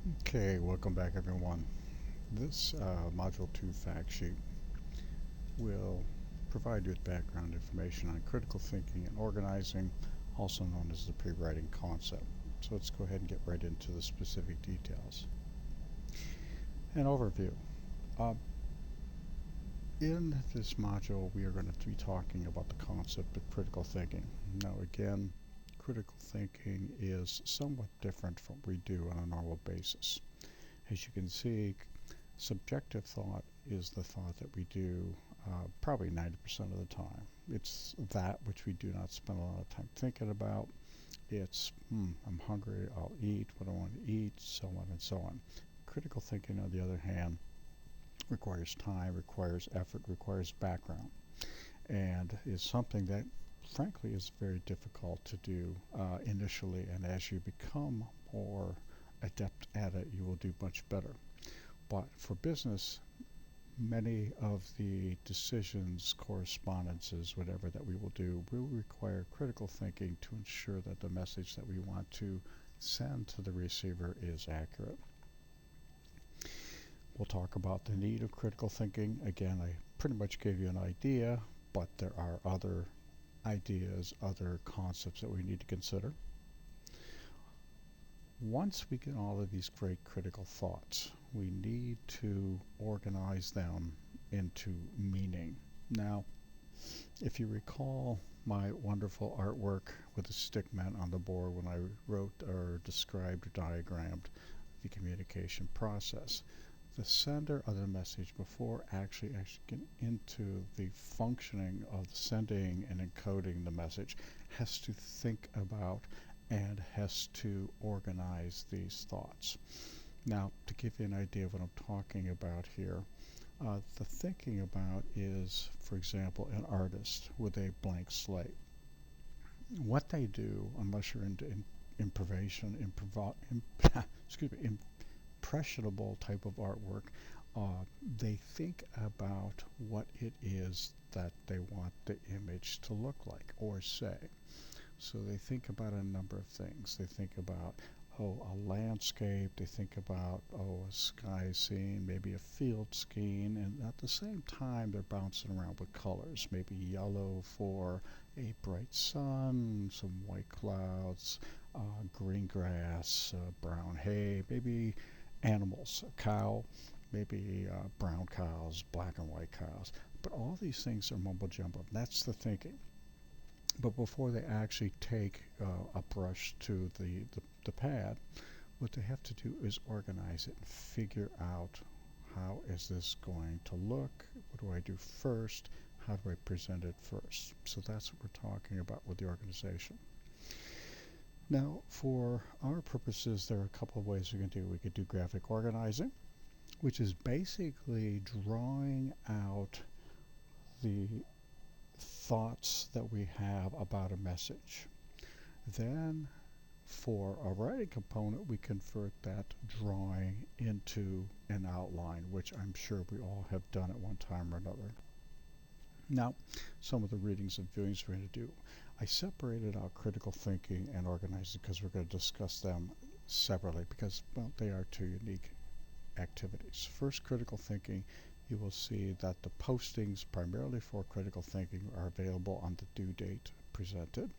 Okay, welcome back everyone. This Module 2 fact sheet will provide you with background information on critical thinking and organizing, also known as the pre-writing concept. So let's go ahead and get right into the specific details. An overview. Uh, in this module, we are going to be talking about the concept of critical thinking. Now again, critical thinking is somewhat different from what we do on a normal basis. As you can see, subjective thought is the thought that we do probably 90% of the time. It's that which we do not spend a lot of time thinking about. It's, I'm hungry, I'll eat what I want to eat, so on and so on. Critical thinking, on the other hand, requires time, requires effort, requires background, and is something that, frankly, is very difficult to do initially. And as you become more adept at it, you will do much better. But for business, many of the decisions, correspondences, whatever that we will do, will require critical thinking to ensure that the message that we want to send to the receiver is accurate. We'll talk about the need of critical thinking. Again, I pretty much gave you an idea, but there are other ideas, other concepts that we need to consider. Once we get all of these great critical thoughts, we need to organize them into meaning. Now, if you recall my wonderful artwork with the stick men on the board when I wrote or described or diagrammed the communication process, the sender of the message, before actually getting into the functioning of sending and encoding the message, has to think about and has to organize these thoughts. Now, to give you an idea of what I'm talking about here, the thinking about is, for example, an artist with a blank slate. What they do, unless you're into excuse me, impressionable type of artwork, they think about what it is that they want the image to look like or say. So they think about a number of things. They think about, a landscape. They think about, a sky scene, maybe a field scene. And at the same time, they're bouncing around with colors. Maybe yellow for a bright sun, some white clouds, green grass, brown hay, maybe animals, a cow, maybe brown cows, black and white cows. But all these things are mumbo jumbo. That's the thinking. But before they actually take a brush to the pad, what they have to do is organize it and figure out, how is this going to look? What do I do first? How do I present it first? So that's what we're talking about with the organization. Now, for our purposes, there are a couple of ways we can do. We could do graphic organizing, which is basically drawing out the thoughts that we have about a message. Then, for a writing component, we convert that drawing into an outline, which I'm sure we all have done at one time or another. Now, some of the readings and viewings we're going to do. I separated out critical thinking and organizing because we're going to discuss them separately because, well, they are two unique activities. First, critical thinking. You will see that the postings primarily for critical thinking are available on the due date presented,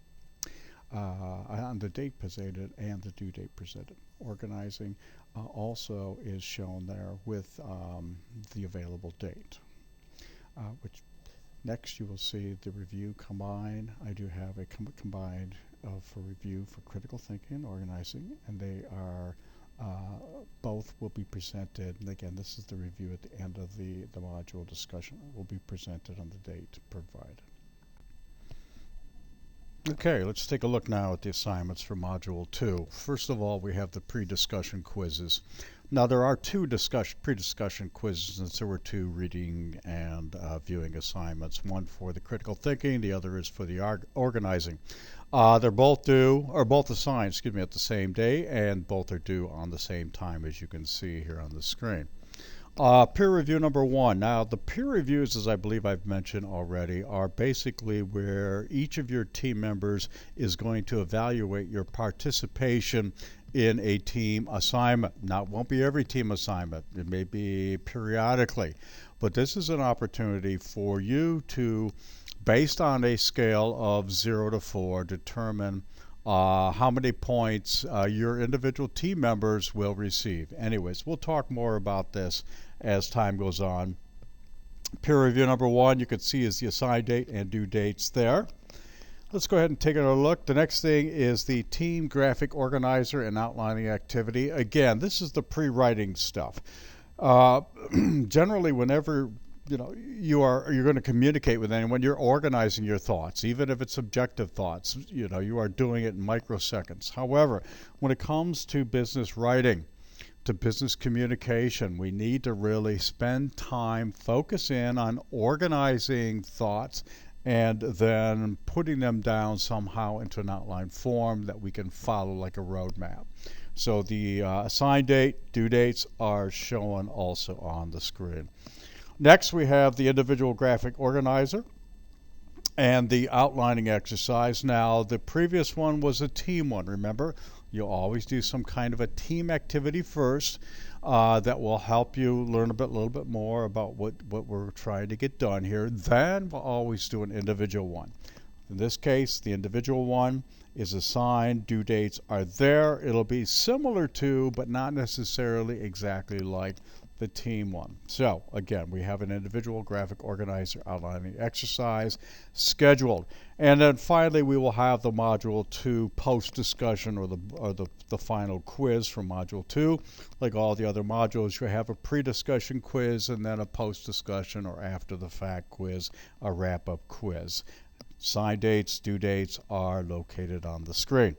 on the date presented and the due date presented. Organizing also is shown there with the available date, which next you will see the review combined. I do have a combined for review for critical thinking and organizing, and they are both will be presented, and again, this is the review at the end of the module discussion, will be presented on the date provided. Okay, let's take a look now at the assignments for Module 2. First of all, we have the pre-discussion quizzes. Now, there are two pre-discussion quizzes, and there were two reading and viewing assignments, one for the critical thinking, the other is for the organizing. They're both due, or both assigned, at the same day, and both are due on the same time, as you can see here on the screen. Peer review number one. Now, the peer reviews, as I believe I've mentioned already, are basically where each of your team members is going to evaluate your participation in a team assignment. Now, it won't be every team assignment, it may be periodically, but this is an opportunity for you to, based on a scale of 0 to 4, determine how many points your individual team members will receive. Anyways, we'll talk more about this as time goes on. Peer review number 1, you can see, is the assigned date and due dates there. Let's go ahead and take a look. The next thing is the team graphic organizer and outlining activity. Again, this is the pre-writing stuff. Generally, whenever you're going to communicate with anyone, you're organizing your thoughts, even if it's subjective thoughts. You are doing it in microseconds. However, when it comes to business writing, to business communication, we need to really spend time, focus in on organizing thoughts, and then putting them down somehow into an outline form that we can follow like a roadmap. So the assigned date, due dates are shown also on the screen. Next, we have the individual graphic organizer and the outlining exercise. Now, the previous one was a team one. Remember, you'll always do some kind of a team activity first that will help you learn a little bit more about what we're trying to get done here. Then we'll always do an individual one. In this case, the individual one is assigned, due dates are there. It'll be similar to, but not necessarily exactly like, the team one. So again, we have an individual graphic organizer outlining exercise scheduled. And then finally, we will have the module 2 post discussion, or the final quiz from module 2. Like all the other modules, you have a pre-discussion quiz and then a post discussion or after the fact quiz, a wrap-up quiz. Sign dates, due dates are located on the screen.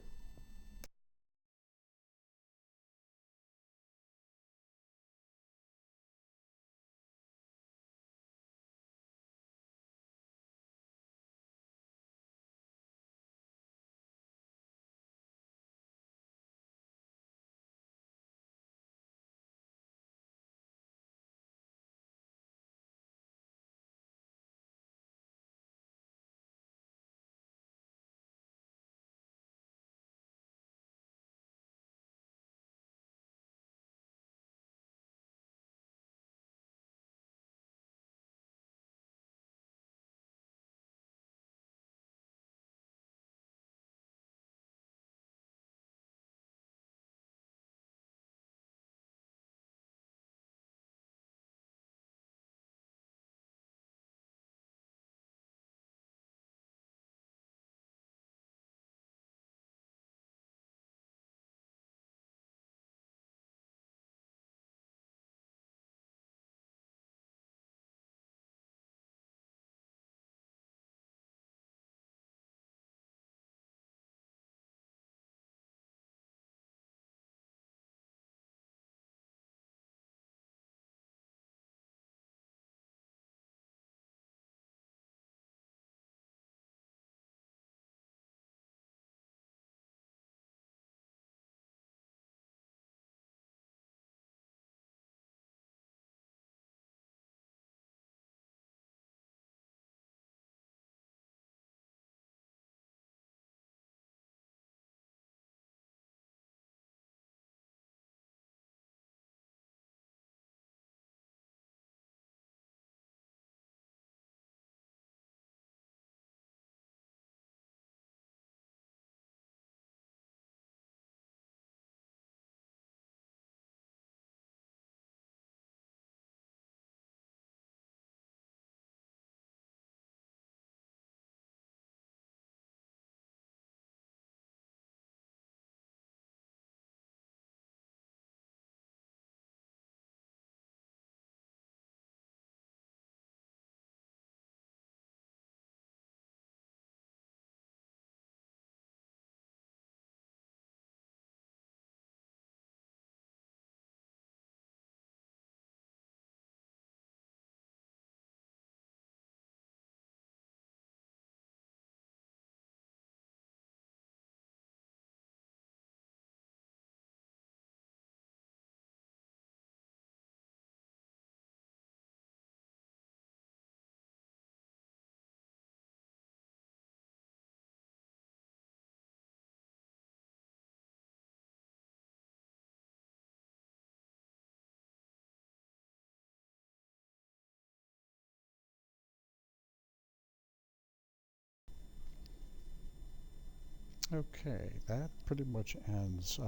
Okay, that pretty much ends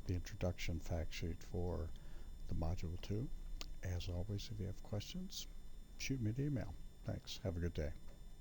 the introduction fact sheet for the Module 2. As always, if you have questions, shoot me an email. Thanks. Have a good day.